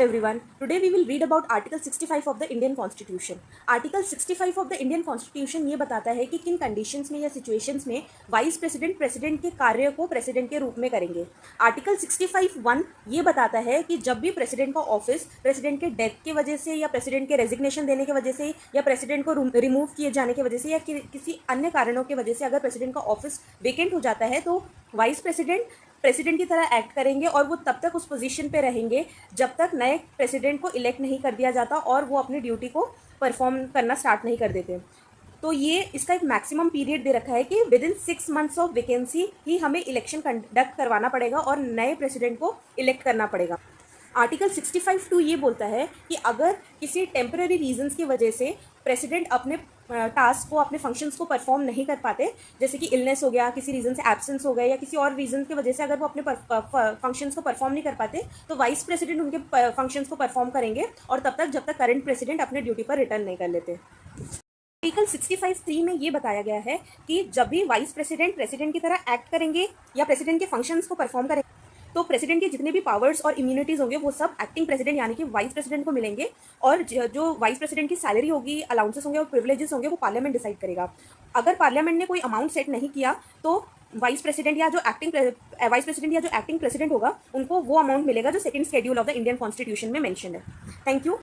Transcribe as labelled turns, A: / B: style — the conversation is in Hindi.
A: everyone. Today we will read about Article 65 of the Indian Constitution. Article 65 of the Indian Constitution ये बताता है कि किन कंडीशंस में या सिचुएशंस में वाइस प्रेसिडेंट प्रेसिडेंट के कार्य को प्रेसिडेंट के रूप में करेंगे. आर्टिकल 65(1) ये बताता है कि जब भी प्रेसिडेंट का ऑफिस प्रेसिडेंट के डेथ की वजह से या प्रेसिडेंट के रेजिग्नेशन देने की वजह से या प्रेसिडेंट को रिमूव किए जाने की वजह से या किसी अन्य कारणों की वजह से अगर प्रेसिडेंट का ऑफिस वेकेंट हो जाता है तो वाइस प्रेसिडेंट की तरह एक्ट करेंगे और वो तब तक उस पोजीशन पे रहेंगे जब तक नए प्रेसिडेंट को इलेक्ट नहीं कर दिया जाता और वो अपनी ड्यूटी को परफॉर्म करना स्टार्ट नहीं कर देते. तो ये इसका एक मैक्सिमम पीरियड दे रखा है कि within 6 months of vacancy ही हमें इलेक्शन कंडक्ट करवाना पड़ेगा और नए प्रेसिडेंट को इलेक्ट करना पड़ेगा. आर्टिकल 65(2) ये बोलता है कि अगर किसी टेम्पररी रीजंस की वजह से प्रेसिडेंट अपने टास्क को अपने फंक्शंस को परफॉर्म नहीं कर पाते, जैसे कि इलनेस हो गया, किसी रीज़न से एब्सेंस हो गया या किसी और रीज़न की वजह से अगर वो अपने फंक्शंस को परफॉर्म नहीं कर पाते तो वाइस प्रेसिडेंट उनके फंक्शंस को परफॉर्म करेंगे और तब तक जब तक करंट प्रेसिडेंट अपने ड्यूटी पर रिटर्न नहीं कर लेते. आर्टिकल 65(3) में ये बताया गया है कि जब भी वाइस प्रेसिडेंट प्रेसिडेंट की तरह एक्ट करेंगे या प्रेसिडेंट के फंक्शंस को परफॉर्म करेंगे तो प्रेसिडेंट के जितने भी पावर्स और इम्यूनिटीज़ होंगे वो सब एक्टिंग प्रेसिडेंट यानी कि वाइस प्रेसिडेंट को मिलेंगे और जो वाइस प्रेसिडेंट की सैलरी होगी, अलाउंसेस होंगे और प्रिविलेजेस होंगे वो पार्लियामेंट डिसाइड करेगा. अगर पार्लियामेंट ने कोई अमाउंट सेट नहीं किया तो वाइस प्रेसिडेंट या जो एक्टिंग प्रेसिडेंट होगा उनको वो अमाउंट मिलेगा जो second schedule of the Indian constitution में मेंशन है. Thank you.